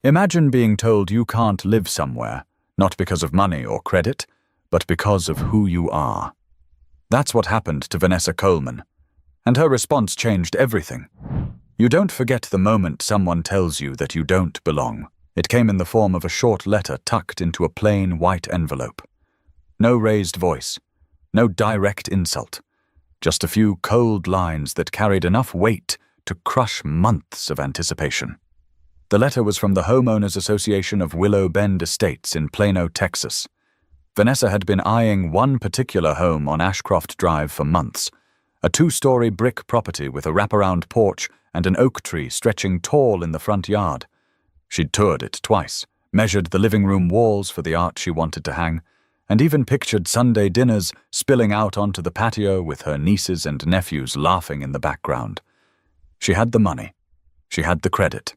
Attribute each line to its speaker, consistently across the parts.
Speaker 1: Imagine being told you can't live somewhere, not because of money or credit, but because of who you are. That's what happened to Vanessa Coleman, and her response changed everything. You don't forget the moment someone tells you that you don't belong. It came in the form of a short letter tucked into a plain white envelope. No raised voice, no direct insult, just a few cold lines that carried enough weight to crush months of anticipation. The letter was from the Homeowners Association of Willow Bend Estates in Plano, Texas. Vanessa had been eyeing one particular home on Ashcroft Drive for months, a 2-story brick property with a wraparound porch and an oak tree stretching tall in the front yard. She'd toured it twice, measured the living room walls for the art she wanted to hang, and even pictured Sunday dinners spilling out onto the patio with her nieces and nephews laughing in the background. She had the money. She had the credit.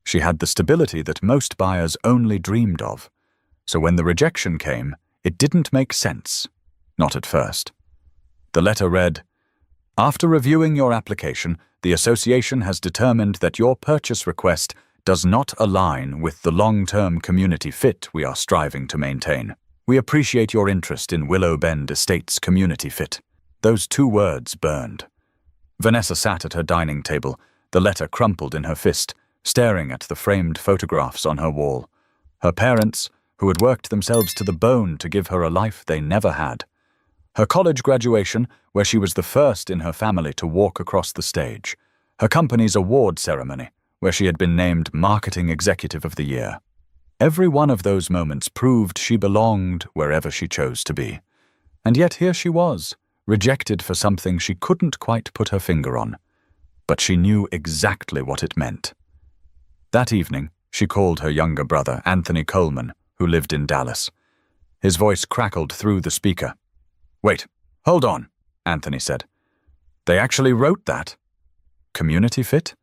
Speaker 1: She had the stability that most buyers only dreamed of. So when the rejection came, it didn't make sense. Not at first. The letter read, "After reviewing your application, the association has determined that your purchase request does not align with the long-term community fit we are striving to maintain. We appreciate your interest in Willow Bend Estates community fit." Those 2 words burned. Vanessa sat at her dining table, the letter crumpled in her fist, staring at the framed photographs on her wall. Her parents, who had worked themselves to the bone to give her a life they never had. Her college graduation, where she was the first in her family to walk across the stage. Her company's award ceremony, where she had been named Marketing Executive of the Year. Every one of those moments proved she belonged wherever she chose to be. And yet here she was, rejected for something she couldn't quite put her finger on. But she knew exactly what it meant. That evening, she called her younger brother, Anthony Coleman, who lived in Dallas. His voice crackled through the speaker. "Wait, hold on," Anthony said. "They actually wrote that? Community fit?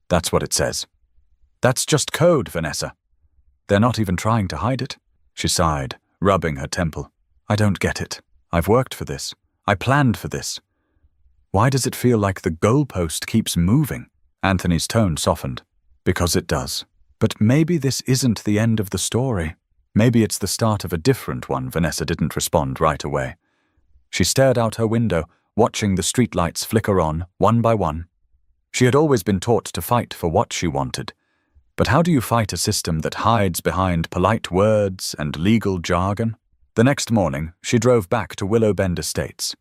Speaker 1: That's what it says. That's just code, Vanessa. They're not even trying to hide it." She sighed, rubbing her temple. "I don't get it. I've worked for this. I planned for this. Why does it feel like the goalpost keeps moving?" Anthony's tone softened. "Because it does. But maybe this isn't the end of the story. Maybe it's the start of a different one." Vanessa didn't respond right away. She stared out her window, watching the streetlights flicker on, one by one. She had always been taught to fight for what she wanted. But how do you fight a system that hides behind polite words and legal jargon? The next morning, she drove back to Willow Bend Estates.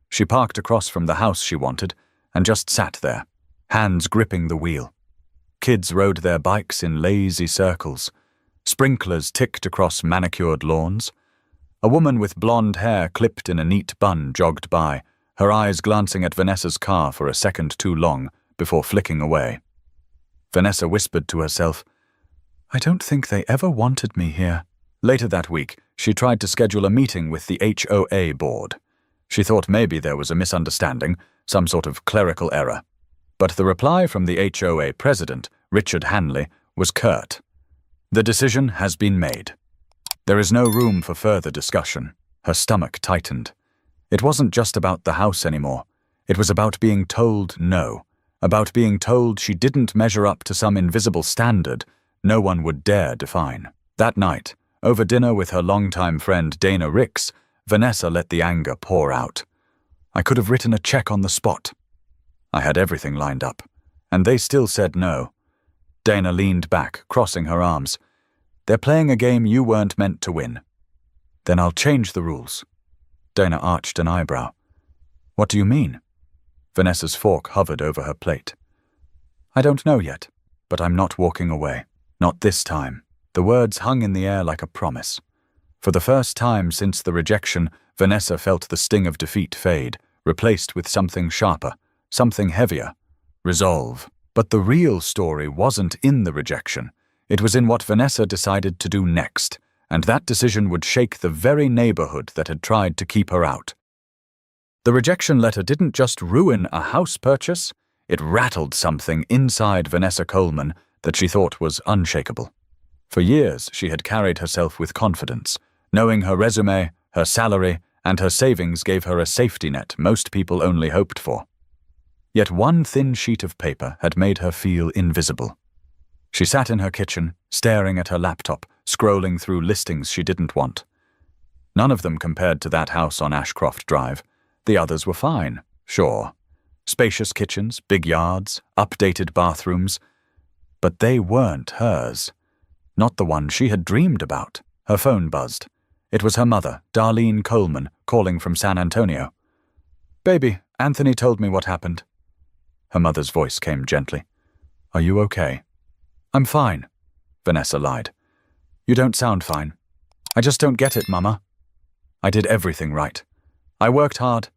Speaker 1: She parked across from the house she wanted and just sat there, hands gripping the wheel. Kids rode their bikes in lazy circles. Sprinklers ticked across manicured lawns. A woman with blonde hair clipped in a neat bun jogged by, her eyes glancing at Vanessa's car for a second too long before flicking away. Vanessa whispered to herself, "I don't think they ever wanted me here." Later that week, she tried to schedule a meeting with the HOA board. She thought maybe there was a misunderstanding, some sort of clerical error. But the reply from the HOA president, Richard Hanley, was curt. "The decision has been made." There is no room for further discussion. Her stomach tightened. It wasn't just about the house anymore. It was about being told no, about being told she didn't measure up to some invisible standard no one would dare define. That night, over dinner with her longtime friend Dana Ricks, Vanessa let the anger pour out. "I could have written a check on the spot. I had everything lined up, and they still said no." Dana leaned back, crossing her arms. "They're playing a game you weren't meant to win." "Then I'll change the rules." Dana arched an eyebrow. "What do you mean?" Vanessa's fork hovered over her plate. "I don't know yet, but I'm not walking away. Not this time." The words hung in the air like a promise. For the first time since the rejection, Vanessa felt the sting of defeat fade, replaced with something sharper, something heavier. Resolve. But the real story wasn't in the rejection. It was in what Vanessa decided to do next, and that decision would shake the very neighborhood that had tried to keep her out. The rejection letter didn't just ruin a house purchase, it rattled something inside Vanessa Coleman that she thought was unshakable. For years, she had carried herself with confidence, knowing her resume, her salary, and her savings gave her a safety net most people only hoped for. Yet one thin sheet of paper had made her feel invisible. She sat in her kitchen, staring at her laptop, scrolling through listings she didn't want. None of them compared to that house on Ashcroft Drive. The others were fine, sure. Spacious kitchens, big yards, updated bathrooms. But they weren't hers. Not the one she had dreamed about. Her phone buzzed. It was her mother, Darlene Coleman, calling from San Antonio. "Baby, Anthony told me what happened." Her mother's voice came gently. "Are you okay?" "I'm fine," Vanessa lied. "You don't sound fine. I just don't get it, Mama. I did everything right. I worked hard.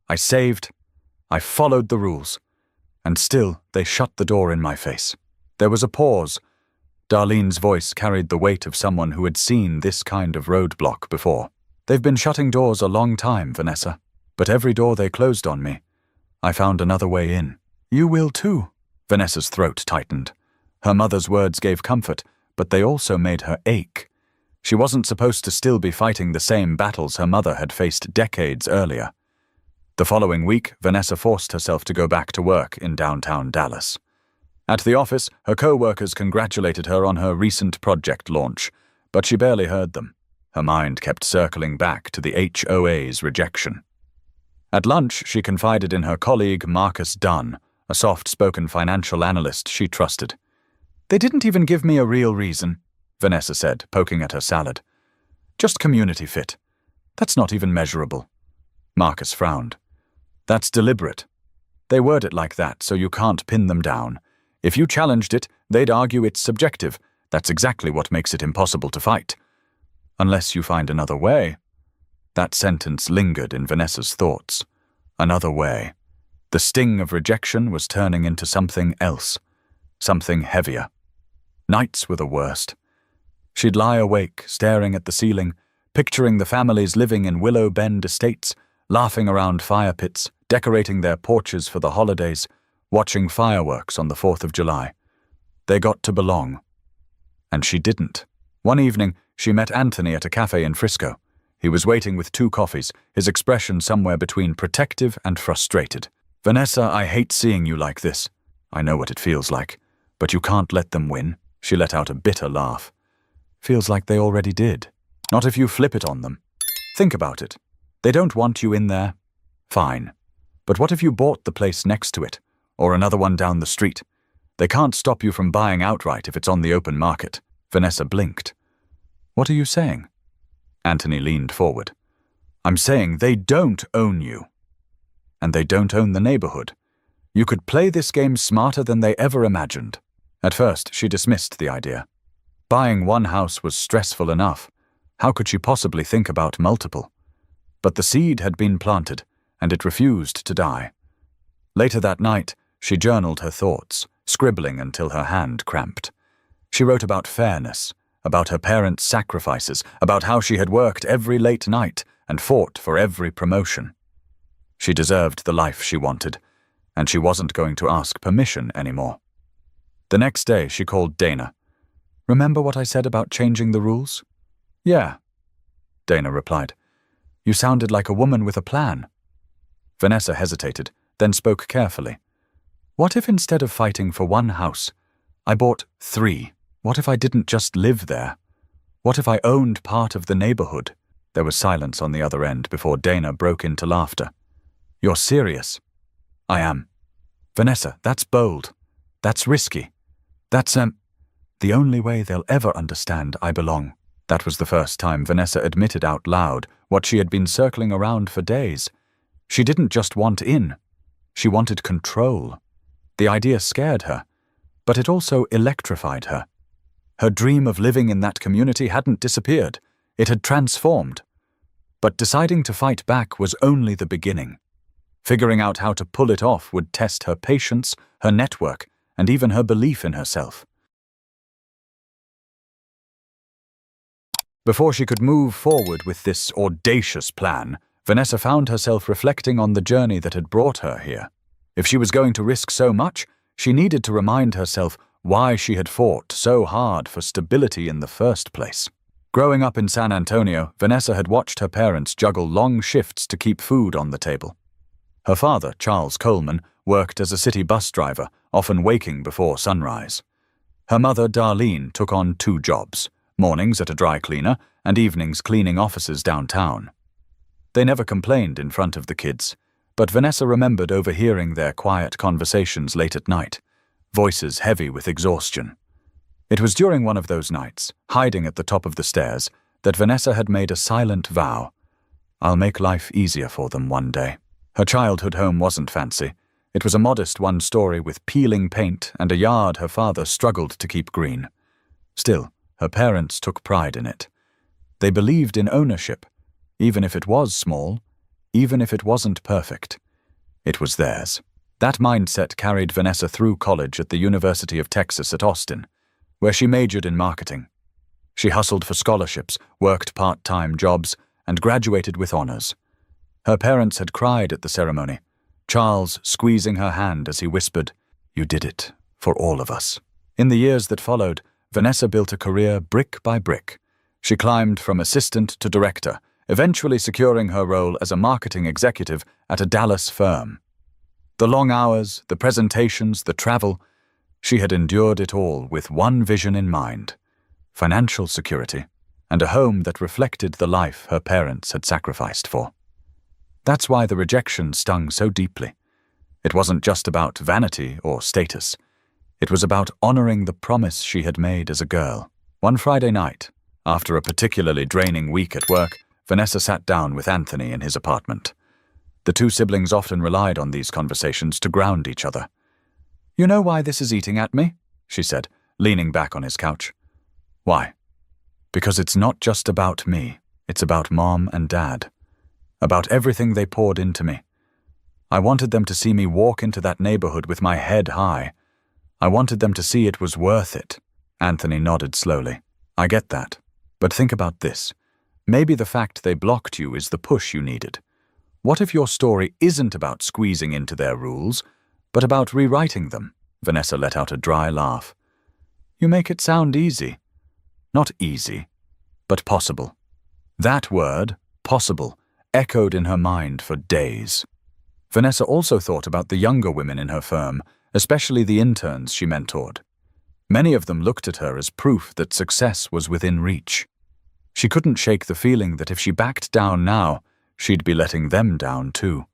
Speaker 1: I saved. I followed the rules. And still, they shut the door in my face." There was a pause. Darlene's voice carried the weight of someone who had seen this kind of roadblock before. "They've been shutting doors a long time, Vanessa. But every door they closed on me, I found another way in." "You will too." Vanessa's throat tightened. Her mother's words gave comfort, but they also made her ache. She wasn't supposed to still be fighting the same battles her mother had faced decades earlier. The following week, Vanessa forced herself to go back to work in downtown Dallas. At the office, her co-workers congratulated her on her recent project launch, but she barely heard them. Her mind kept circling back to the HOA's rejection. At lunch, she confided in her colleague Marcus Dunn, a soft-spoken financial analyst she trusted. "They didn't even give me a real reason," Vanessa said, poking at her salad. "Just community fit. That's not even measurable." Marcus frowned. "That's deliberate. They word it like that so you can't pin them down. If you challenged it, they'd argue it's subjective. That's exactly what makes it impossible to fight. Unless you find another way." That sentence lingered in Vanessa's thoughts. Another way. The sting of rejection was turning into something else. Something heavier. Nights were the worst. She'd lie awake, staring at the ceiling, picturing the families living in Willow Bend estates, laughing around fire pits, decorating their porches for the holidays, watching fireworks on the 4th of July. They got to belong. And she didn't. One evening, she met Anthony at a cafe in Frisco. He was waiting with 2 coffees, his expression somewhere between protective and frustrated. "Vanessa, I hate seeing you like this. I know what it feels like. But you can't let them win." She let out a bitter laugh. "Feels like they already did. Not if you flip it on them. Think about it. They don't want you in there. Fine. But what if you bought the place next to it? Or another one down the street? They can't stop you from buying outright if it's on the open market." Vanessa blinked. "What are you saying?" Anthony leaned forward. "I'm saying they don't own you. And they don't own the neighborhood. You could play this game smarter than they ever imagined." At first, she dismissed the idea. Buying one house was stressful enough. How could she possibly think about multiple? But the seed had been planted, and it refused to die. Later that night, she journaled her thoughts, scribbling until her hand cramped. She wrote about fairness, about her parents' sacrifices, about how she had worked every late night and fought for every promotion. She deserved the life she wanted, and she wasn't going to ask permission anymore. The next day, she called Dana. "Remember what I said about changing the rules?" "Yeah," Dana replied. "You sounded like a woman with a plan." Vanessa hesitated, then spoke carefully. "What if instead of fighting for one house, I bought 3? What if I didn't just live there? What if I owned part of the neighborhood?" There was silence on the other end before Dana broke into laughter. "You're serious?" "I am." "Vanessa, that's bold. That's risky. That's the only way they'll ever understand I belong." That was the first time Vanessa admitted out loud what she had been circling around for days. She didn't just want in. She wanted control. The idea scared her, but it also electrified her. Her dream of living in that community hadn't disappeared. It had transformed. But deciding to fight back was only the beginning. Figuring out how to pull it off would test her patience, her network, and even her belief in herself. Before she could move forward with this audacious plan, Vanessa found herself reflecting on the journey that had brought her here. If she was going to risk so much, she needed to remind herself why she had fought so hard for stability in the first place. Growing up in San Antonio, Vanessa had watched her parents juggle long shifts to keep food on the table. Her father, Charles Coleman, worked as a city bus driver, often waking before sunrise. Her mother, Darlene, took on 2 jobs, mornings at a dry cleaner and evenings cleaning offices downtown. They never complained in front of the kids, but Vanessa remembered overhearing their quiet conversations late at night, voices heavy with exhaustion. It was during one of those nights, hiding at the top of the stairs, that Vanessa had made a silent vow. I'll make life easier for them one day. Her childhood home wasn't fancy. It was a modest 1-story with peeling paint and a yard her father struggled to keep green. Still, her parents took pride in it. They believed in ownership, even if it was small, even if it wasn't perfect. It was theirs. That mindset carried Vanessa through college at the University of Texas at Austin, where she majored in marketing. She hustled for scholarships, worked part-time jobs, and graduated with honors. Her parents had cried at the ceremony, Charles squeezing her hand as he whispered, "You did it, for all of us." In the years that followed, Vanessa built a career brick by brick. She climbed from assistant to director, eventually securing her role as a marketing executive at a Dallas firm. The long hours, the presentations, the travel, she had endured it all with one vision in mind: financial security and a home that reflected the life her parents had sacrificed for. That's why the rejection stung so deeply. It wasn't just about vanity or status. It was about honoring the promise she had made as a girl. One Friday night, after a particularly draining week at work, Vanessa sat down with Anthony in his apartment. The 2 siblings often relied on these conversations to ground each other. "You know why this is eating at me?" she said, leaning back on his couch. "Why?" "Because it's not just about me. It's about Mom and Dad. About everything they poured into me. I wanted them to see me walk into that neighborhood with my head high. I wanted them to see it was worth it." Anthony nodded slowly. "I get that. But think about this. Maybe the fact they blocked you is the push you needed. What if your story isn't about squeezing into their rules, but about rewriting them?" Vanessa let out a dry laugh. "You make it sound easy." "Not easy, but possible." That word, possible, echoed in her mind for days. Vanessa also thought about the younger women in her firm, especially the interns she mentored. Many of them looked at her as proof that success was within reach. She couldn't shake the feeling that if she backed down now, she'd be letting them down too.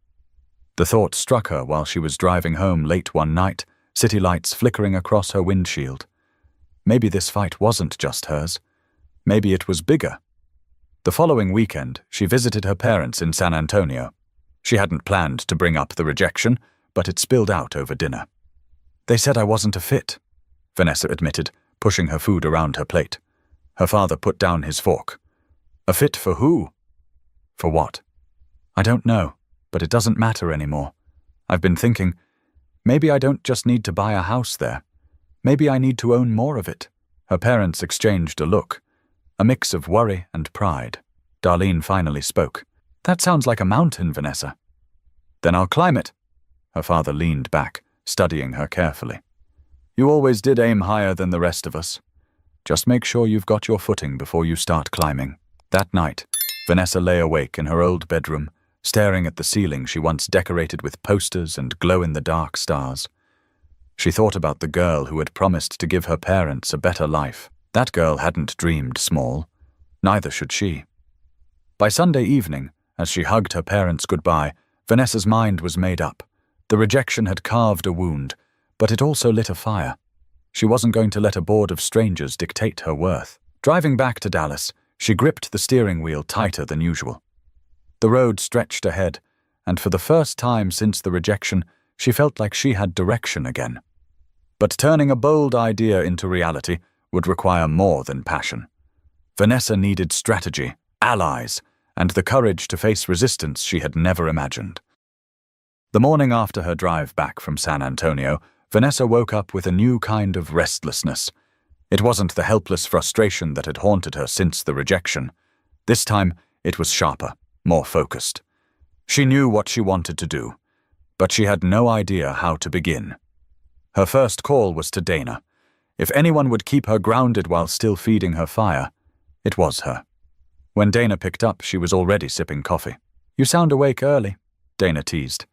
Speaker 1: The thought struck her while she was driving home late one night, city lights flickering across her windshield. Maybe this fight wasn't just hers. Maybe it was bigger. The following weekend, she visited her parents in San Antonio. She hadn't planned to bring up the rejection, but it spilled out over dinner. "They said I wasn't a fit," Vanessa admitted, pushing her food around her plate. Her father put down his fork. "A fit for who?" "For what?" "I don't know, but it doesn't matter anymore. I've been thinking, maybe I don't just need to buy a house there. Maybe I need to own more of it." Her parents exchanged a look, a mix of worry and pride. Darlene finally spoke. "That sounds like a mountain, Vanessa." "Then I'll climb it." Her father leaned back, studying her carefully. "You always did aim higher than the rest of us. Just make sure you've got your footing before you start climbing." That night, Vanessa lay awake in her old bedroom, staring at the ceiling she once decorated with posters and glow-in-the-dark stars. She thought about the girl who had promised to give her parents a better life. That girl hadn't dreamed small. Neither should she. By Sunday evening, as she hugged her parents goodbye, Vanessa's mind was made up. The rejection had carved a wound, but it also lit a fire. She wasn't going to let a board of strangers dictate her worth. Driving back to Dallas, she gripped the steering wheel tighter than usual. The road stretched ahead, and for the first time since the rejection, she felt like she had direction again. But turning a bold idea into reality would require more than passion. Vanessa needed strategy, allies, and the courage to face resistance she had never imagined. The morning after her drive back from San Antonio, Vanessa woke up with a new kind of restlessness. It wasn't the helpless frustration that had haunted her since the rejection. This time, it was sharper, more focused. She knew what she wanted to do, but she had no idea how to begin. Her first call was to Dana. If anyone would keep her grounded while still feeding her fire, it was her. When Dana picked up, she was already sipping coffee. "You sound awake early," Dana teased.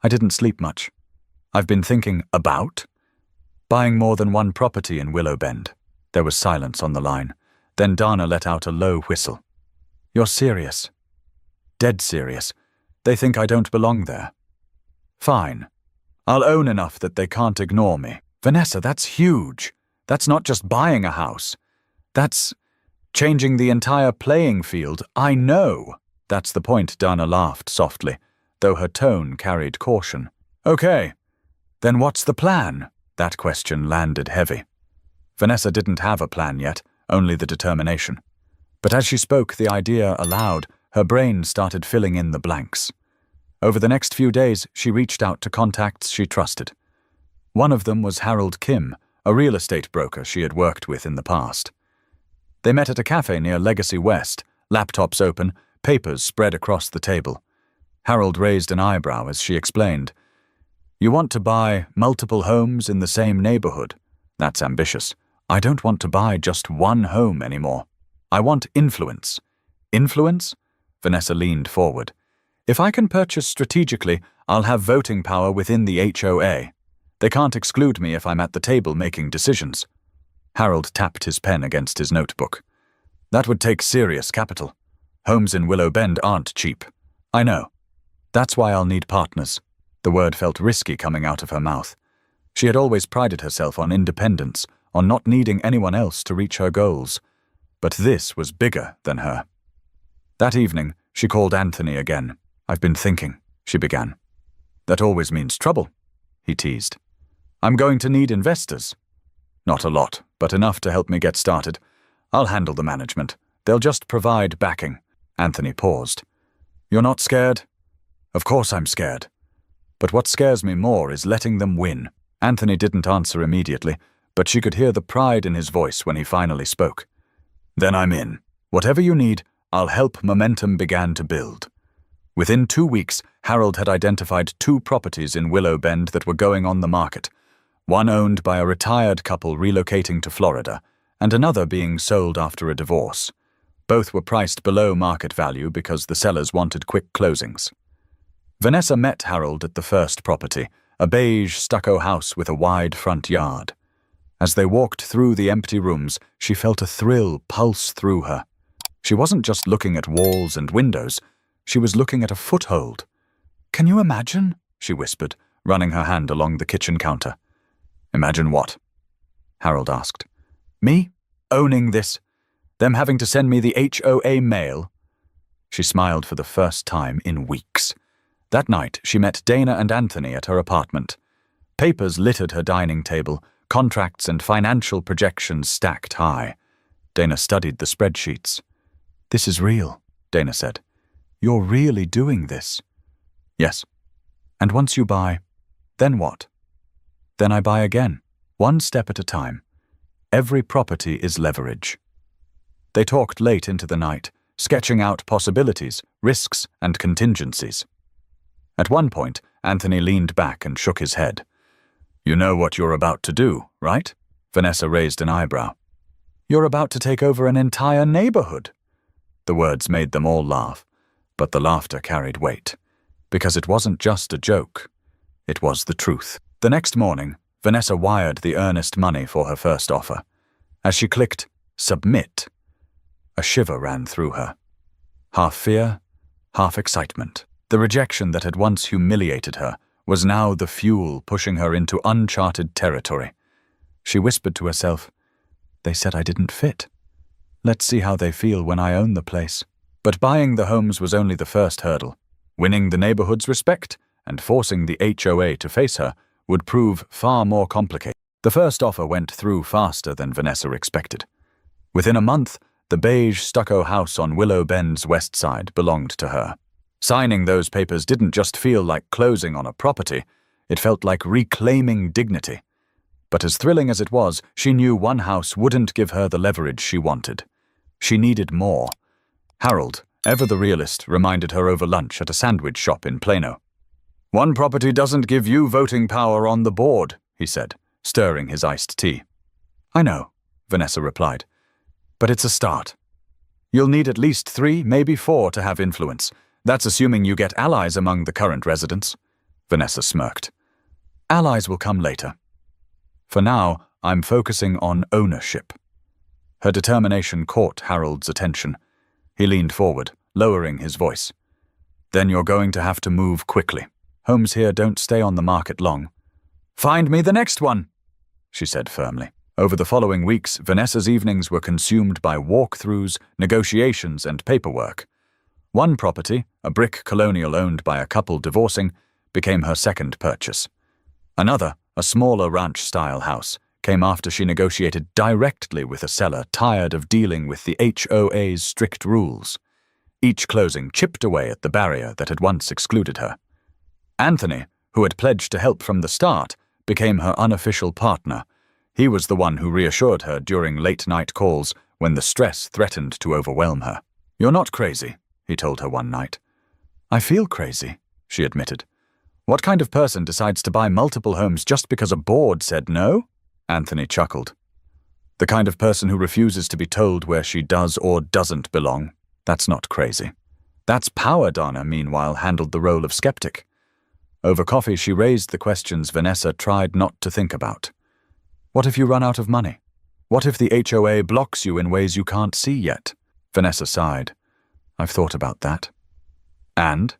Speaker 1: "I didn't sleep much. I've been thinking about." Buying more than one property in Willow Bend. There was silence on the line. Then Dana let out a low whistle. You're serious? Dead serious. They think I don't belong there. Fine. I'll own enough that they can't ignore me. Vanessa, that's huge. That's not just buying a house. That's changing the entire playing field. I know. That's the point, Dana laughed softly, though her tone carried caution. Okay. Then what's the plan? That question landed heavy. Vanessa didn't have a plan yet, only the determination. But as she spoke the idea aloud, her brain started filling in the blanks. Over the next few days, she reached out to contacts she trusted. One of them was Harold Kim, a real estate broker she had worked with in the past. They met at a cafe near Legacy West, laptops open, papers spread across the table. Harold raised an eyebrow as she explained. You want to buy multiple homes in the same neighborhood. That's ambitious. I don't want to buy just one home anymore. I want influence. Influence? Vanessa leaned forward. If I can purchase strategically, I'll have voting power within the HOA. They can't exclude me if I'm at the table making decisions. Harold tapped his pen against his notebook. That would take serious capital. Homes in Willow Bend aren't cheap. I know. That's why I'll need partners. The word felt risky coming out of her mouth. She had always prided herself on independence, on not needing anyone else to reach her goals. But this was bigger than her. That evening, she called Anthony again. I've been thinking, she began. That always means trouble, he teased. I'm going to need investors. Not a lot, but enough to help me get started. I'll handle the management. They'll just provide backing. Anthony paused. You're not scared? Of course I'm scared. But what scares me more is letting them win. Anthony didn't answer immediately, but she could hear the pride in his voice when he finally spoke. Then I'm in. Whatever you need, I'll help. Momentum began to build. Within 2 weeks, Harold had identified 2 properties in Willow Bend that were going on the market. One owned by a retired couple relocating to Florida, and another being sold after a divorce. Both were priced below market value because the sellers wanted quick closings. Vanessa met Harold at the first property, a beige stucco house with a wide front yard. As they walked through the empty rooms, she felt a thrill pulse through her. She wasn't just looking at walls and windows, she was looking at a foothold. Can you imagine? She whispered, running her hand along the kitchen counter. Imagine what? Harold asked. Me? Owning this? Them having to send me the HOA mail? She smiled for the first time in weeks. That night, she met Dana and Anthony at her apartment. Papers littered her dining table, contracts and financial projections stacked high. Dana studied the spreadsheets. This is real, Dana said. You're really doing this? Yes. And once you buy, then what? Then I buy again, one step at a time. Every property is leverage. They talked late into the night, sketching out possibilities, risks, and contingencies. At one point, Anthony leaned back and shook his head. You know what you're about to do, right? Vanessa raised an eyebrow. You're about to take over an entire neighborhood. The words made them all laugh, but the laughter carried weight, because it wasn't just a joke. It was the truth. The next morning, Vanessa wired the earnest money for her first offer. As she clicked submit, a shiver ran through her. Half fear, half excitement. The rejection that had once humiliated her was now the fuel pushing her into uncharted territory. She whispered to herself, they said I didn't fit. Let's see how they feel when I own the place. But buying the homes was only the first hurdle. Winning the neighborhood's respect and forcing the HOA to face her would prove far more complicated. The first offer went through faster than Vanessa expected. Within a month, the beige stucco house on Willow Bend's west side belonged to her. Signing those papers didn't just feel like closing on a property, it felt like reclaiming dignity. But as thrilling as it was, she knew one house wouldn't give her the leverage she wanted. She needed more. Harold, ever the realist, reminded her over lunch at a sandwich shop in Plano. One property doesn't give you voting power on the board, he said, stirring his iced tea. I know, Vanessa replied, but it's a start. You'll need at least 3, maybe 4 to have influence. That's assuming you get allies among the current residents. Vanessa smirked. Allies will come later. For now, I'm focusing on ownership." Her determination caught Harold's attention. He leaned forward, lowering his voice. "Then you're going to have to move quickly. Homes here don't stay on the market long." "Find me the next one," she said firmly. Over the following weeks, Vanessa's evenings were consumed by walkthroughs, negotiations, and paperwork. One property, a brick colonial owned by a couple divorcing, became her second purchase. Another, a smaller ranch-style house, came after she negotiated directly with a seller tired of dealing with the HOA's strict rules. Each closing chipped away at the barrier that had once excluded her. Anthony, who had pledged to help from the start, became her unofficial partner. He was the one who reassured her during late-night calls when the stress threatened to overwhelm her. "You're not crazy," he told her one night. "I feel crazy," she admitted. "What kind of person decides to buy multiple homes just because a board said no?" Anthony chuckled. "The kind of person who refuses to be told where she does or doesn't belong. That's not crazy." That's power. Donna, meanwhile, handled the role of skeptic. Over coffee, she raised the questions Vanessa tried not to think about. What if you run out of money? What if the HOA blocks you in ways you can't see yet? Vanessa sighed. I've thought about that. And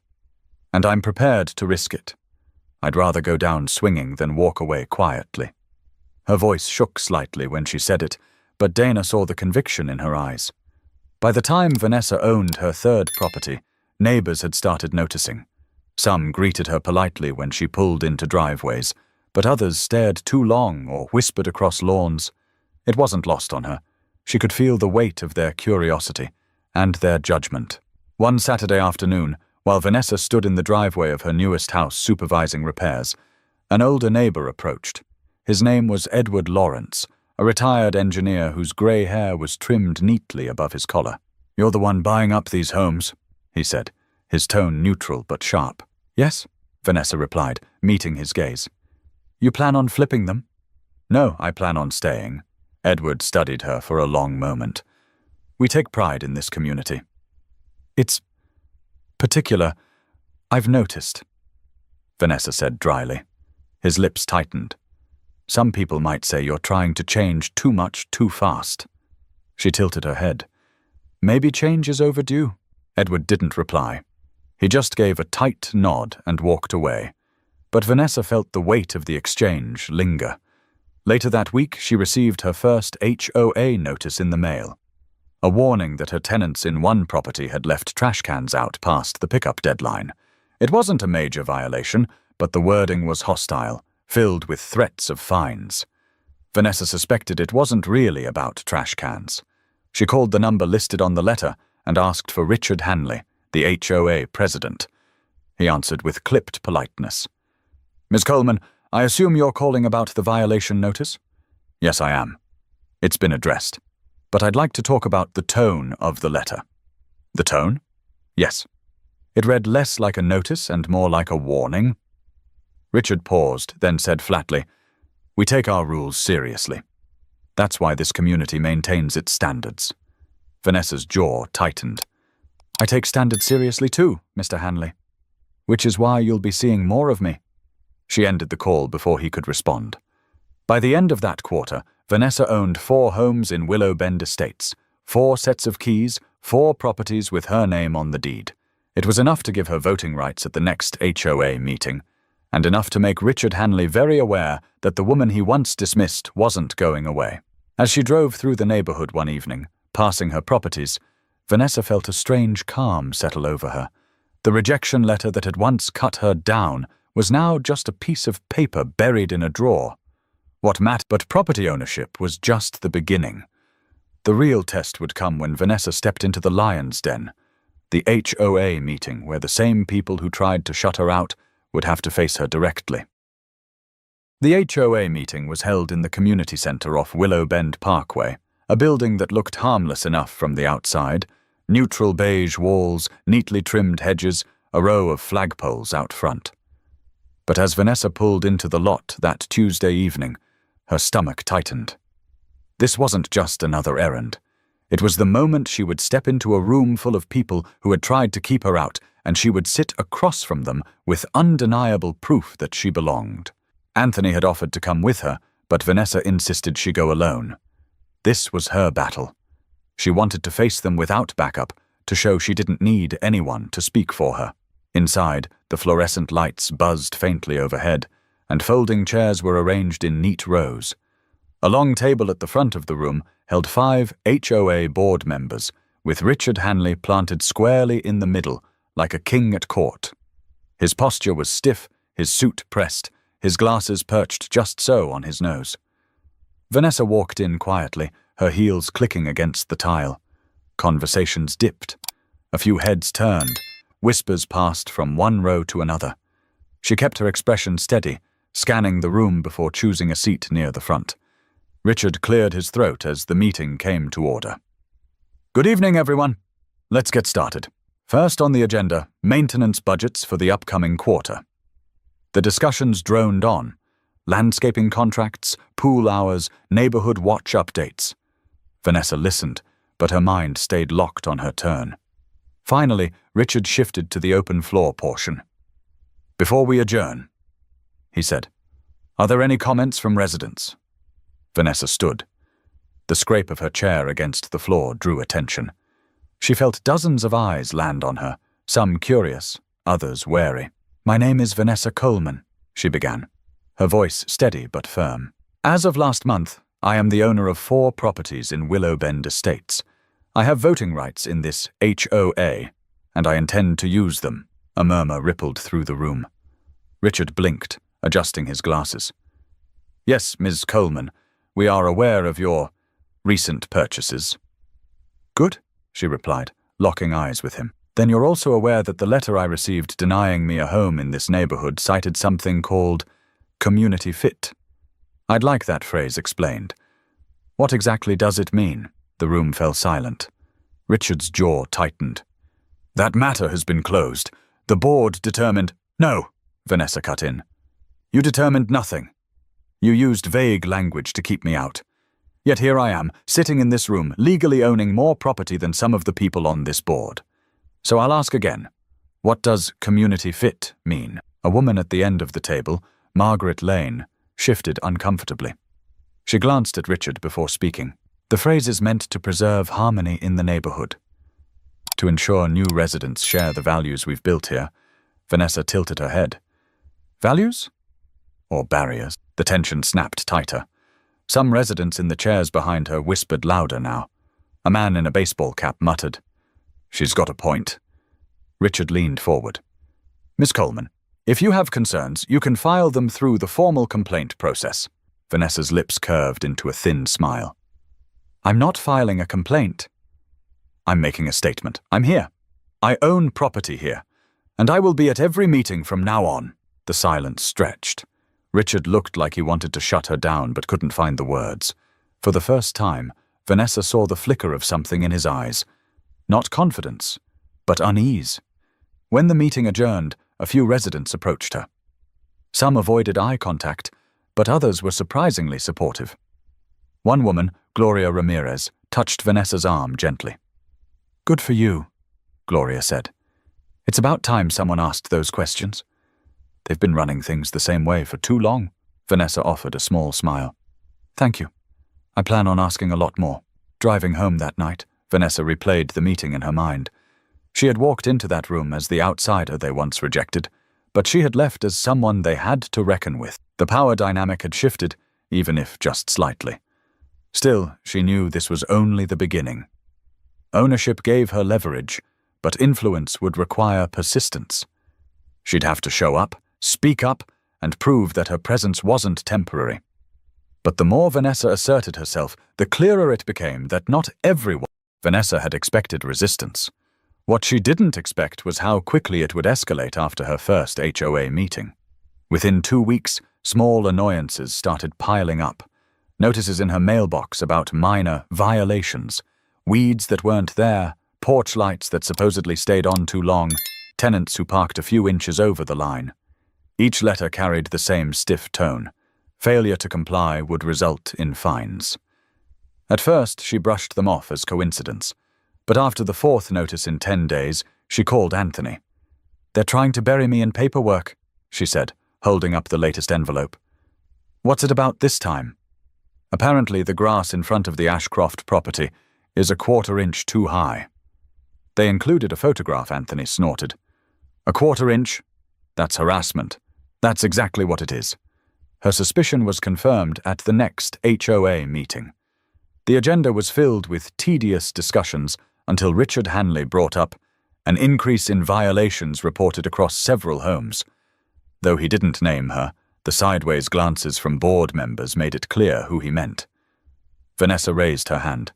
Speaker 1: I'm prepared to risk it. I'd rather go down swinging than walk away quietly. Her voice shook slightly when she said it, but Dana saw the conviction in her eyes. By the time Vanessa owned her third property, neighbors had started noticing. Some greeted her politely when she pulled into driveways, but others stared too long or whispered across lawns. It wasn't lost on her. She could feel the weight of their curiosity and their judgment. One Saturday afternoon, while Vanessa stood in the driveway of her newest house supervising repairs, an older neighbor approached. His name was Edward Lawrence, a retired engineer whose gray hair was trimmed neatly above his collar. "You're the one buying up these homes," he said, his tone neutral but sharp. "Yes," Vanessa replied, meeting his gaze. "You plan on flipping them?" "No, I plan on staying." Edward studied her for a long moment. "We take pride in this community. It's particular, I've noticed," Vanessa said dryly. His lips tightened. "Some people might say you're trying to change too much too fast." She tilted her head. "Maybe change is overdue." Edward didn't reply. He just gave a tight nod and walked away. But Vanessa felt the weight of the exchange linger. Later that week, she received her first HOA notice in the mail. A warning that her tenants in one property had left trash cans out past the pickup deadline. It wasn't a major violation, but the wording was hostile, filled with threats of fines. Vanessa suspected it wasn't really about trash cans. She called the number listed on the letter and asked for Richard Hanley, the HOA president. He answered with clipped politeness. "Ms. Coleman, I assume you're calling about the violation notice?" "Yes, I am. It's been addressed. But I'd like to talk about the tone of the letter." "The tone?" "Yes. It read less like a notice and more like a warning." Richard paused, then said flatly, "We take our rules seriously. That's why this community maintains its standards." Vanessa's jaw tightened. "I take standards seriously too, Mr. Hanley. Which is why you'll be seeing more of me." She ended the call before he could respond. By the end of that quarter, Vanessa owned 4 homes in Willow Bend Estates, 4 sets of keys, 4 properties with her name on the deed. It was enough to give her voting rights at the next HOA meeting, and enough to make Richard Hanley very aware that the woman he once dismissed wasn't going away. As she drove through the neighborhood one evening, passing her properties, Vanessa felt a strange calm settle over her. The rejection letter that had once cut her down was now just a piece of paper buried in a drawer. What mattered but property ownership was just the beginning. The real test would come when Vanessa stepped into the lion's den, the HOA meeting where the same people who tried to shut her out would have to face her directly. The HOA meeting was held in the community center off Willow Bend Parkway, a building that looked harmless enough from the outside, neutral beige walls, neatly trimmed hedges, a row of flagpoles out front. But as Vanessa pulled into the lot that Tuesday evening, her stomach tightened. This wasn't just another errand. It was the moment she would step into a room full of people who had tried to keep her out, and she would sit across from them with undeniable proof that she belonged. Anthony had offered to come with her, but Vanessa insisted she go alone. This was her battle. She wanted to face them without backup, to show she didn't need anyone to speak for her. Inside, the fluorescent lights buzzed faintly overhead, and folding chairs were arranged in neat rows. A long table at the front of the room held 5 HOA board members, with Richard Hanley planted squarely in the middle, like a king at court. His posture was stiff, his suit pressed, his glasses perched just so on his nose. Vanessa walked in quietly, her heels clicking against the tile. Conversations dipped. A few heads turned. Whispers passed from one row to another. She kept her expression steady, scanning the room before choosing a seat near the front. Richard cleared his throat as the meeting came to order. Good evening, everyone. Let's get started. First on the agenda, maintenance budgets for the upcoming quarter. The discussions droned on. Landscaping contracts, pool hours, neighborhood watch updates. Vanessa listened, but her mind stayed locked on her turn. Finally, Richard shifted to the open floor portion. Before we adjourn, he said, are there any comments from residents? Vanessa stood. The scrape of her chair against the floor drew attention. She felt dozens of eyes land on her, some curious, others wary. My name is Vanessa Coleman, she began, her voice steady but firm. As of last month, I am the owner of 4 properties in Willow Bend Estates. I have voting rights in this HOA, and I intend to use them. A murmur rippled through the room. Richard blinked, adjusting his glasses. Yes, Ms. Coleman, we are aware of your recent purchases. Good, she replied, locking eyes with him. Then you're also aware that the letter I received denying me a home in this neighborhood cited something called community fit. I'd like that phrase explained. What exactly does it mean? The room fell silent. Richard's jaw tightened. That matter has been closed. The board determined— No, Vanessa cut in. You determined nothing. You used vague language to keep me out. Yet here I am, sitting in this room, legally owning more property than some of the people on this board. So I'll ask again. What does community fit mean? A woman at the end of the table, Margaret Lane, shifted uncomfortably. She glanced at Richard before speaking. The phrase is meant to preserve harmony in the neighborhood. To ensure new residents share the values we've built here, Vanessa tilted her head. Values? Or barriers? The tension snapped tighter. Some residents in the chairs behind her whispered louder now. A man in a baseball cap muttered, She's got a point. Richard leaned forward. Miss Coleman, if you have concerns, you can file them through the formal complaint process. Vanessa's lips curved into a thin smile. I'm not filing a complaint. I'm making a statement. I'm here. I own property here, and I will be at every meeting from now on. The silence stretched. Richard looked like he wanted to shut her down but couldn't find the words. For the first time, Vanessa saw the flicker of something in his eyes. Not confidence, but unease. When the meeting adjourned, a few residents approached her. Some avoided eye contact, but others were surprisingly supportive. One woman, Gloria Ramirez, touched Vanessa's arm gently. Good for you, Gloria said. It's about time someone asked those questions. They've been running things the same way for too long. Vanessa offered a small smile. Thank you. I plan on asking a lot more. Driving home that night, Vanessa replayed the meeting in her mind. She had walked into that room as the outsider they once rejected, but she had left as someone they had to reckon with. The power dynamic had shifted, even if just slightly. Still, she knew this was only the beginning. Ownership gave her leverage, but influence would require persistence. She'd have to show up, speak up, and prove that her presence wasn't temporary. But the more Vanessa asserted herself, the clearer it became that not everyone— Vanessa had expected resistance. What she didn't expect was how quickly it would escalate after her first HOA meeting. Within 2 weeks, small annoyances started piling up. Notices in her mailbox about minor violations, weeds that weren't there, porch lights that supposedly stayed on too long, tenants who parked a few inches over the line. Each letter carried the same stiff tone. Failure to comply would result in fines. At first, she brushed them off as coincidence, but after the 4th notice in 10 days, she called Anthony. They're trying to bury me in paperwork, she said, holding up the latest envelope. What's it about this time? Apparently, the grass in front of the Ashcroft property is a 1/4 inch too high. They included a photograph, Anthony snorted. A 1/4 inch? That's harassment. That's exactly what it is. Her suspicion was confirmed at the next HOA meeting. The agenda was filled with tedious discussions until Richard Hanley brought up an increase in violations reported across several homes. Though he didn't name her, the sideways glances from board members made it clear who he meant. Vanessa raised her hand.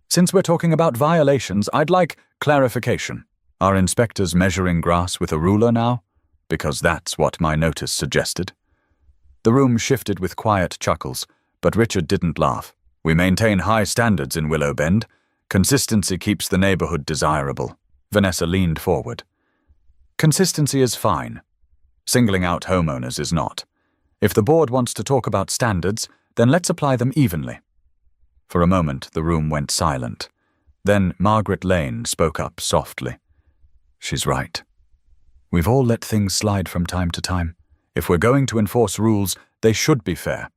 Speaker 1: Since we're talking about violations, I'd like clarification. Are inspectors measuring grass with a ruler now? Because that's what my notice suggested. The room shifted with quiet chuckles, but Richard didn't laugh. We maintain high standards in Willow Bend. Consistency keeps the neighborhood desirable. Vanessa leaned forward. Consistency is fine. Singling out homeowners is not. If the board wants to talk about standards, then let's apply them evenly. For a moment, the room went silent. Then Margaret Lane spoke up softly. She's right. We've all let things slide from time to time. If we're going to enforce rules, they should be fair.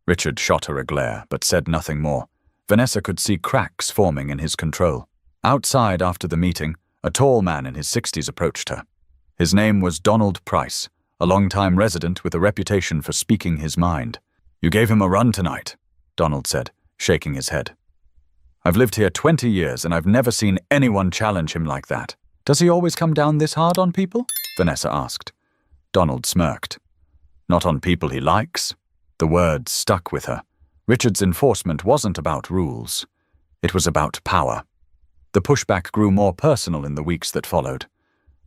Speaker 1: Richard shot her a glare, but said nothing more. Vanessa could see cracks forming in his control. Outside after the meeting, a tall man in his 60s approached her. His name was Donald Price, a long-time resident with a reputation for speaking his mind. You gave him a run tonight, Donald said, shaking his head. I've lived here 20 years and I've never seen anyone challenge him like that. Does he always come down this hard on people? Vanessa asked. Donald smirked. Not on people he likes. The words stuck with her. Richard's enforcement wasn't about rules. It was about power. The pushback grew more personal in the weeks that followed.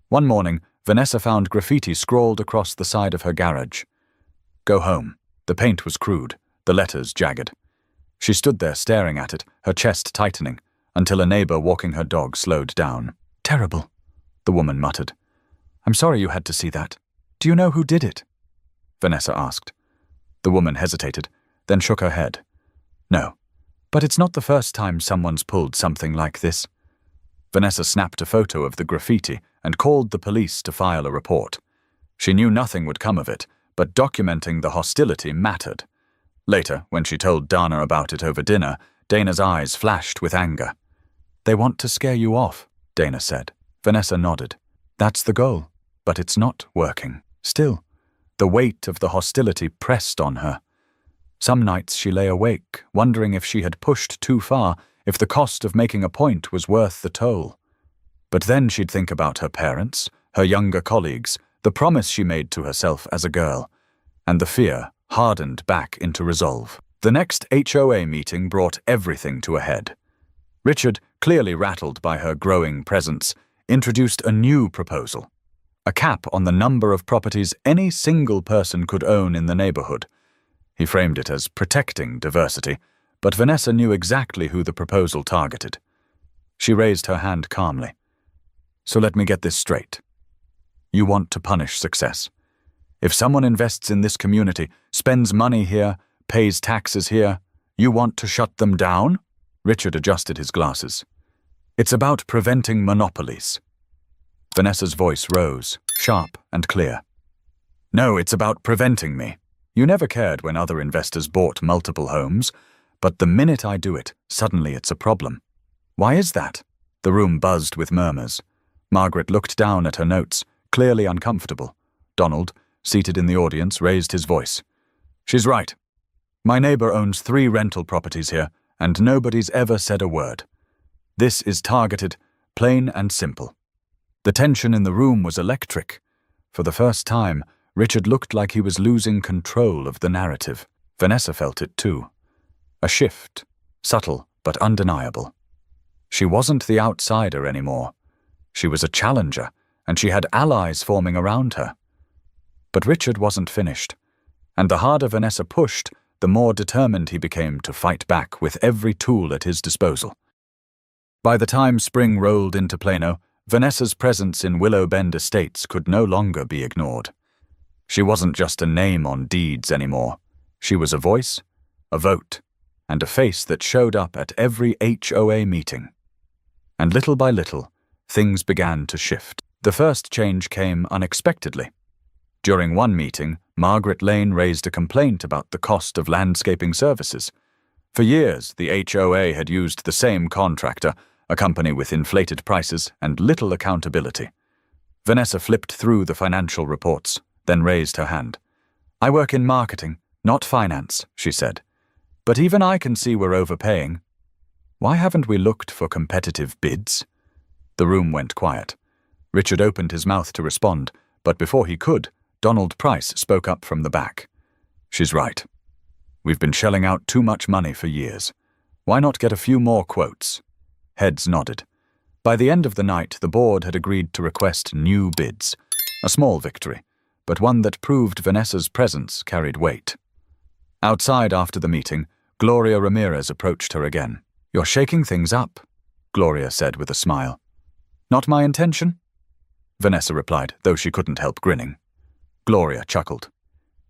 Speaker 1: One morning, Vanessa found graffiti scrawled across the side of her garage. Go home. The paint was crude, the letters jagged. She stood there staring at it, her chest tightening, until a neighbor walking her dog slowed down. Terrible, the woman muttered. I'm sorry you had to see that. Do you know who did it? Vanessa asked. The woman hesitated, then shook her head. No, but it's not the first time someone's pulled something like this. Vanessa snapped a photo of the graffiti and called the police to file a report. She knew nothing would come of it, but documenting the hostility mattered. Later, when she told Dana about it over dinner, Dana's eyes flashed with anger. They want to scare you off, Dana said. Vanessa nodded. That's the goal, but it's not working. Still, the weight of the hostility pressed on her. Some nights she lay awake, wondering if she had pushed too far, if the cost of making a point was worth the toll. But then she'd think about her parents, her younger colleagues, the promise she made to herself as a girl, and the fear hardened back into resolve. The next HOA meeting brought everything to a head. Richard, clearly rattled by her growing presence, introduced a new proposal. A cap on the number of properties any single person could own in the neighborhood. He framed it as protecting diversity, but Vanessa knew exactly who the proposal targeted. She raised her hand calmly. So let me get this straight. You want to punish success. If someone invests in this community, spends money here, pays taxes here, you want to shut them down? Richard adjusted his glasses. It's about preventing monopolies. Vanessa's voice rose, sharp and clear. No, it's about preventing me. You never cared when other investors bought multiple homes, but the minute I do it, suddenly it's a problem. Why is that? The room buzzed with murmurs. Margaret looked down at her notes, clearly uncomfortable. Donald, seated in the audience, raised his voice. She's right. My neighbor owns 3 rental properties here, and nobody's ever said a word. This is targeted, plain and simple. The tension in the room was electric. For the first time, Richard looked like he was losing control of the narrative. Vanessa felt it too. A shift, subtle but undeniable. She wasn't the outsider anymore. She was a challenger, and she had allies forming around her. But Richard wasn't finished, and the harder Vanessa pushed, the more determined he became to fight back with every tool at his disposal. By the time spring rolled into Plano, Vanessa's presence in Willow Bend Estates could no longer be ignored. She wasn't just a name on deeds anymore. She was a voice, a vote, and a face that showed up at every HOA meeting. And little by little, things began to shift. The first change came unexpectedly. During one meeting, Margaret Lane raised a complaint about the cost of landscaping services. For years, the HOA had used the same contractor, a company with inflated prices and little accountability. Vanessa flipped through the financial reports, then raised her hand. "I work in marketing, not finance," she said. "But even I can see we're overpaying. Why haven't we looked for competitive bids?" The room went quiet. Richard opened his mouth to respond, but before he could, Donald Price spoke up from the back. "She's right. We've been shelling out too much money for years. Why not get a few more quotes?" Heads nodded. By the end of the night, the board had agreed to request new bids. A small victory, but one that proved Vanessa's presence carried weight. Outside after the meeting, Gloria Ramirez approached her again. "You're shaking things up," Gloria said with a smile. "Not my intention?" Vanessa replied, though she couldn't help grinning. Gloria chuckled.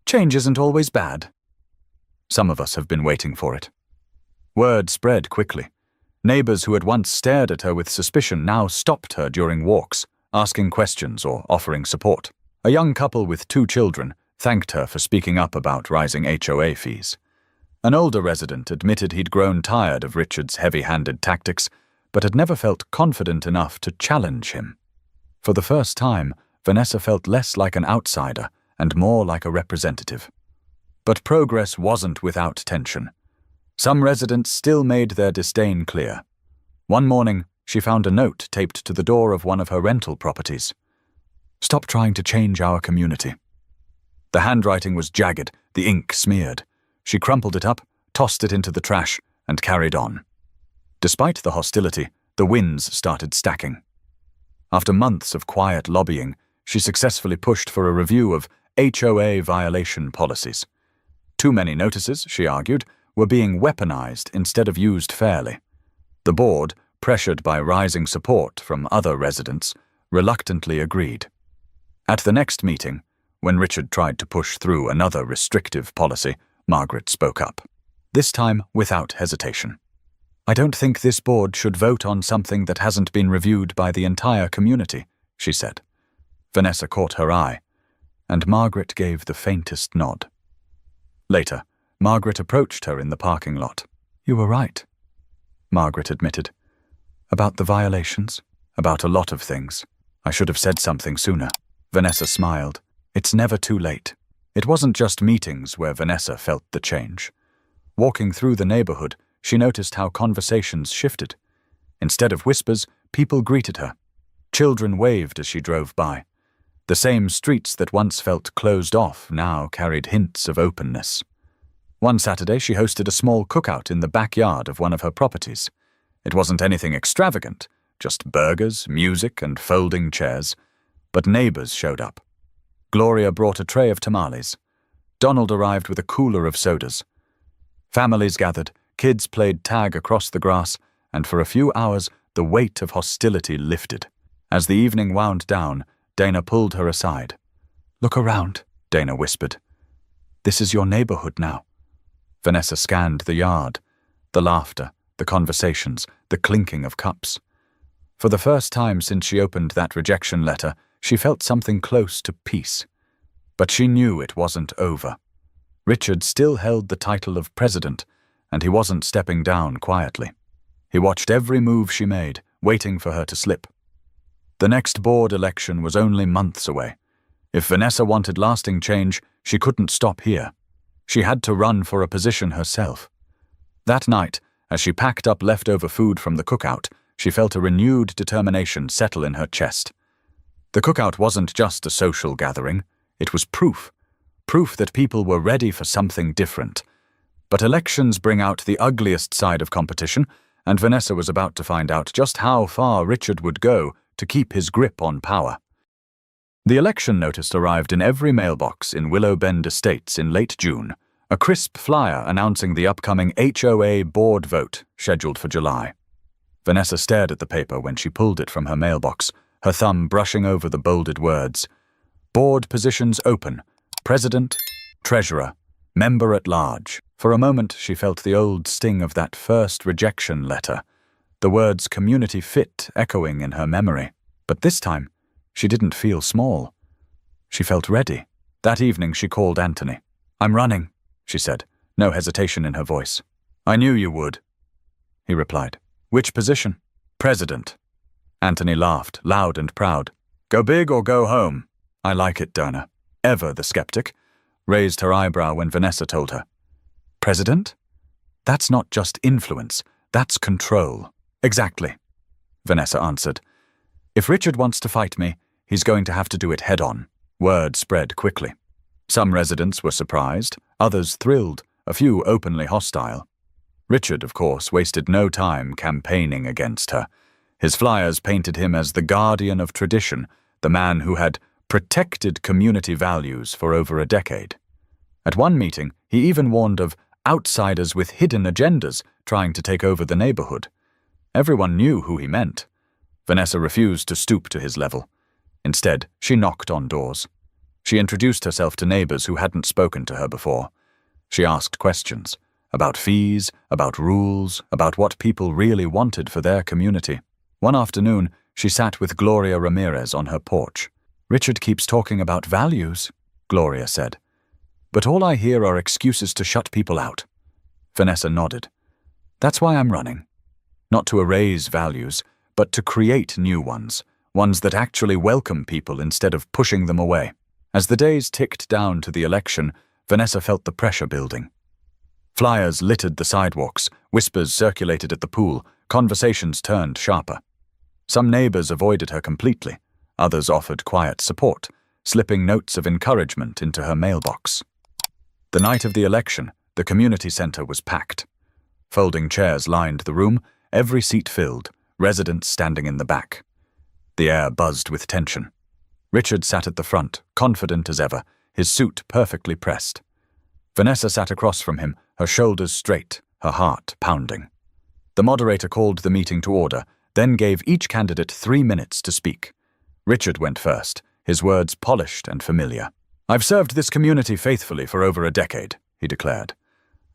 Speaker 1: "Change isn't always bad." Some of us have been waiting for it. Word spread quickly. Neighbors who had once stared at her with suspicion now stopped her during walks, asking questions or offering support. A young couple with 2 children thanked her for speaking up about rising HOA fees. An older resident admitted he'd grown tired of Richard's heavy-handed tactics, but had never felt confident enough to challenge him. For the first time, Vanessa felt less like an outsider and more like a representative. But progress wasn't without tension. Some residents still made their disdain clear. One morning, she found a note taped to the door of one of her rental properties. "Stop trying to change our community." The handwriting was jagged, the ink smeared. She crumpled it up, tossed it into the trash, and carried on. Despite the hostility, the wins started stacking. After months of quiet lobbying, she successfully pushed for a review of HOA violation policies. Too many notices, she argued, were being weaponized instead of used fairly. The board, pressured by rising support from other residents, reluctantly agreed. At the next meeting, when Richard tried to push through another restrictive policy, Margaret spoke up, this time without hesitation. "I don't think this board should vote on something that hasn't been reviewed by the entire community," she said. Vanessa caught her eye, and Margaret gave the faintest nod. Later, Margaret approached her in the parking lot. "You were right," Margaret admitted. "About the violations, about a lot of things. I should have said something sooner." Vanessa smiled. It's never too late. It wasn't just meetings where Vanessa felt the change. Walking through the neighborhood, she noticed how conversations shifted. Instead of whispers, people greeted her. Children waved as she drove by. The same streets that once felt closed off now carried hints of openness. One Saturday, she hosted a small cookout in the backyard of one of her properties. It wasn't anything extravagant, just burgers, music, and folding chairs. But neighbors showed up. Gloria brought a tray of tamales. Donald arrived with a cooler of sodas. Families gathered, kids played tag across the grass, and for a few hours, the weight of hostility lifted. As the evening wound down, Dana pulled her aside. "Look around," Dana whispered. "This is your neighborhood now." Vanessa scanned the yard, the laughter, the conversations, the clinking of cups. For the first time since she opened that rejection letter, she felt something close to peace. But she knew it wasn't over. Richard still held the title of president, and he wasn't stepping down quietly. He watched every move she made, waiting for her to slip. The next board election was only months away. If Vanessa wanted lasting change, she couldn't stop here. She had to run for a position herself. That night, as she packed up leftover food from the cookout, she felt a renewed determination settle in her chest. The cookout wasn't just a social gathering. It was proof that people were ready for something different. But elections bring out the ugliest side of competition, and Vanessa was about to find out just how far Richard would go to keep his grip on power. The election notice arrived in every mailbox in Willow Bend Estates in late June, a crisp flyer announcing the upcoming HOA board vote scheduled for July. Vanessa stared at the paper when she pulled it from her mailbox, her thumb brushing over the bolded words. Board positions open. President, Treasurer, Member at Large. For a moment, she felt the old sting of that first rejection letter, the words community fit echoing in her memory. But this time, she didn't feel small. She felt ready. That evening, she called Anthony. "I'm running," she said, no hesitation in her voice. I knew you would, he replied. Which position? President. Anthony laughed, loud and proud. Go big or go home. I like it, Dana. Ever the skeptic, raised her eyebrow when Vanessa told her. President? That's not just influence, that's control. Exactly, Vanessa answered. If Richard wants to fight me, he's going to have to do it head-on. Word spread quickly. Some residents were surprised, others thrilled, a few openly hostile. Richard, of course, wasted no time campaigning against her. His flyers painted him as the guardian of tradition, the man who had protected community values for over a decade. At one meeting, he even warned of outsiders with hidden agendas trying to take over the neighborhood. Everyone knew who he meant. Vanessa refused to stoop to his level. Instead, she knocked on doors. She introduced herself to neighbors who hadn't spoken to her before. She asked questions about fees, about rules, about what people really wanted for their community. One afternoon, she sat with Gloria Ramirez on her porch. Richard keeps talking about values, Gloria said. But all I hear are excuses to shut people out. Vanessa nodded. That's why I'm running. Not to erase values, but to create new ones, ones that actually welcome people instead of pushing them away. As the days ticked down to the election, Vanessa felt the pressure building. Flyers littered the sidewalks, whispers circulated at the pool, conversations turned sharper. Some neighbors avoided her completely, others offered quiet support, slipping notes of encouragement into her mailbox. The night of the election, the community center was packed. Folding chairs lined the room, every seat filled, residents standing in the back. The air buzzed with tension. Richard sat at the front, confident as ever, his suit perfectly pressed. Vanessa sat across from him, her shoulders straight, her heart pounding. The moderator called the meeting to order, then gave each candidate 3 minutes to speak. Richard went first, his words polished and familiar. I've served this community faithfully for over a decade, he declared.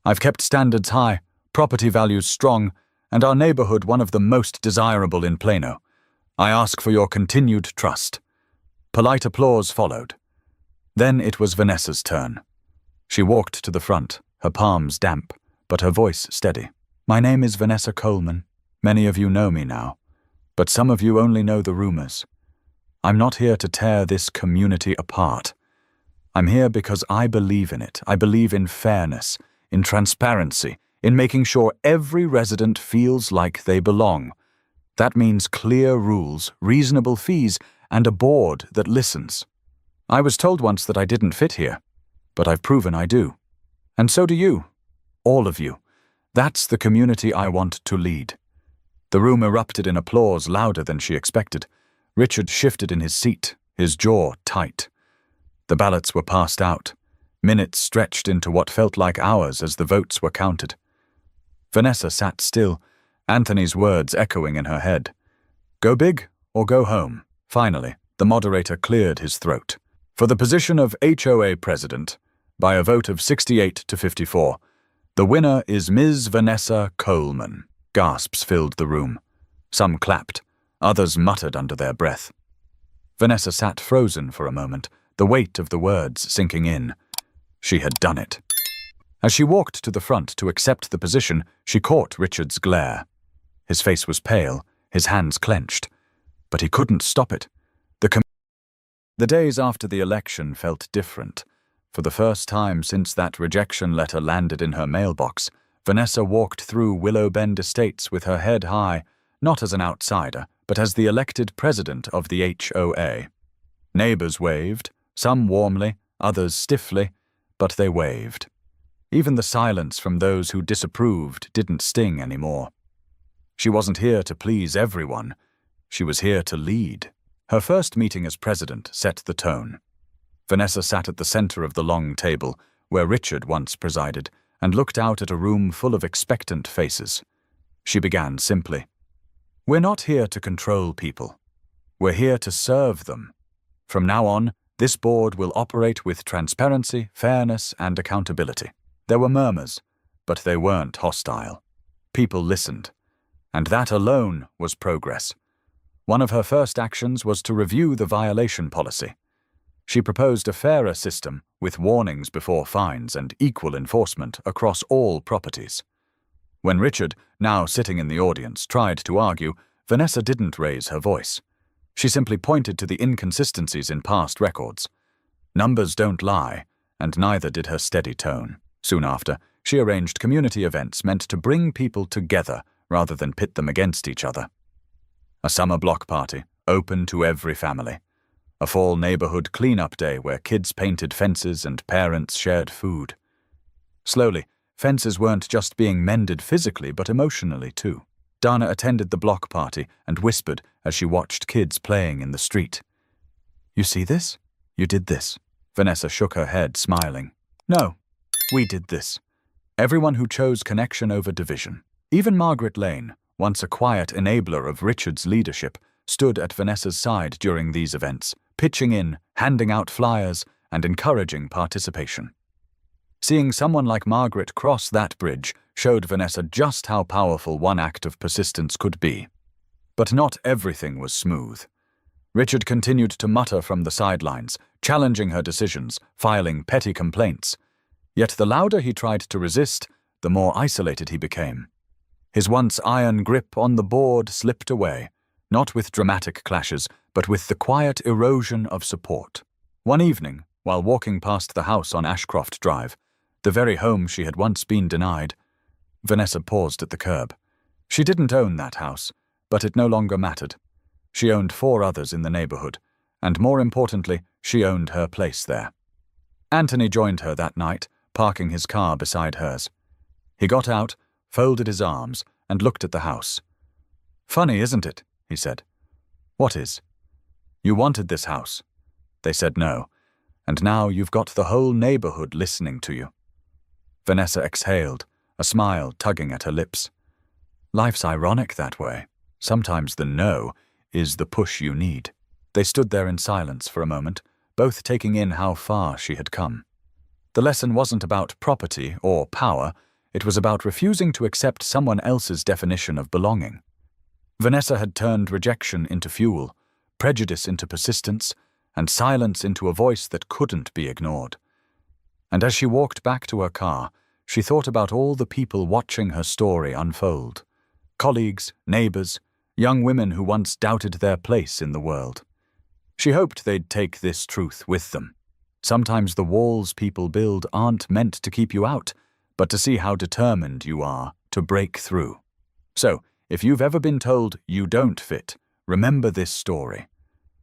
Speaker 1: I've kept standards high, property values strong, and our neighborhood one of the most desirable in Plano. I ask for your continued trust. Polite applause followed. Then it was Vanessa's turn. She walked to the front, her palms damp, but her voice steady. My name is Vanessa Coleman. Many of you know me now, but some of you only know the rumors. I'm not here to tear this community apart. I'm here because I believe in it. I believe in fairness, in transparency, in making sure every resident feels like they belong. That means clear rules, reasonable fees, and a board that listens. I was told once that I didn't fit here, but I've proven I do. And so do you. All of you. That's the community I want to lead. The room erupted in applause louder than she expected. Richard shifted in his seat, his jaw tight. The ballots were passed out. Minutes stretched into what felt like hours as the votes were counted. Vanessa sat still, Anthony's words echoing in her head. Go big or go home. Finally, the moderator cleared his throat. For the position of HOA president, by a vote of 68 to 54, the winner is Ms. Vanessa Coleman. Gasps filled the room. Some clapped, others muttered under their breath. Vanessa sat frozen for a moment, the weight of the words sinking in. She had done it. As she walked to the front to accept the position, she caught Richard's glare. His face was pale, his hands clenched, but he couldn't stop it. The days after the election felt different. For the first time since that rejection letter landed in her mailbox, Vanessa walked through Willow Bend Estates with her head high, not as an outsider, but as the elected president of the HOA. Neighbors waved, some warmly, others stiffly, but they waved. Even the silence from those who disapproved didn't sting anymore. She wasn't here to please everyone. She was here to lead. Her first meeting as president set the tone. Vanessa sat at the center of the long table, where Richard once presided, and looked out at a room full of expectant faces. She began simply. We're not here to control people. We're here to serve them. From now on, this board will operate with transparency, fairness, and accountability. There were murmurs, but they weren't hostile. People listened, and that alone was progress. One of her first actions was to review the violation policy. She proposed a fairer system with warnings before fines and equal enforcement across all properties. When Richard, now sitting in the audience, tried to argue, Vanessa didn't raise her voice. She simply pointed to the inconsistencies in past records. Numbers don't lie, and neither did her steady tone. Soon after, she arranged community events meant to bring people together rather than pit them against each other. A summer block party, open to every family. A fall neighborhood cleanup day where kids painted fences and parents shared food. Slowly, fences weren't just being mended physically but emotionally too. Dana attended the block party and whispered as she watched kids playing in the street. "You see this? You did this." Vanessa shook her head, smiling. "No, we did this." Everyone who chose connection over division. Even Margaret Lane, once a quiet enabler of Richard's leadership, stood at Vanessa's side during these events, pitching in, handing out flyers, and encouraging participation. Seeing someone like Margaret cross that bridge showed Vanessa just how powerful one act of persistence could be. But not everything was smooth. Richard continued to mutter from the sidelines, challenging her decisions, filing petty complaints. Yet the louder he tried to resist, the more isolated he became. His once iron grip on the board slipped away, not with dramatic clashes, but with the quiet erosion of support. One evening, while walking past the house on Ashcroft Drive, the very home she had once been denied, Vanessa paused at the curb. She didn't own that house, but it no longer mattered. She owned 4 others in the neighborhood, and more importantly, she owned her place there. Anthony joined her that night, parking his car beside hers. He got out, folded his arms, and looked at the house. "Funny, isn't it?" he said. "What is?" "You wanted this house." They said no, and now you've got the whole neighborhood listening to you. Vanessa exhaled, a smile tugging at her lips. Life's ironic that way. Sometimes the no is the push you need. They stood there in silence for a moment, both taking in how far she had come. The lesson wasn't about property or power, it was about refusing to accept someone else's definition of belonging. Vanessa had turned rejection into fuel, prejudice into persistence, and silence into a voice that couldn't be ignored. And as she walked back to her car, she thought about all the people watching her story unfold. Colleagues, neighbors, young women who once doubted their place in the world. She hoped they'd take this truth with them. Sometimes the walls people build aren't meant to keep you out, but to see how determined you are to break through. So, if you've ever been told you don't fit, remember this story.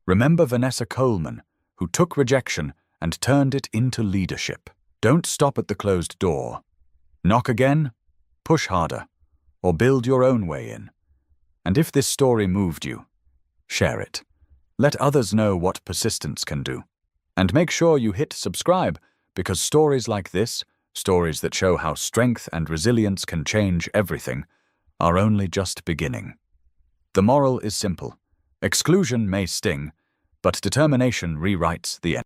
Speaker 1: Remember Vanessa Coleman, who took rejection and turned it into leadership. Don't stop at the closed door. Knock again, push harder, or build your own way in. And if this story moved you, share it. Let others know what persistence can do. And make sure you hit subscribe, because stories like this, stories that show how strength and resilience can change everything, are only just beginning. The moral is simple. Exclusion may sting, but determination rewrites the end.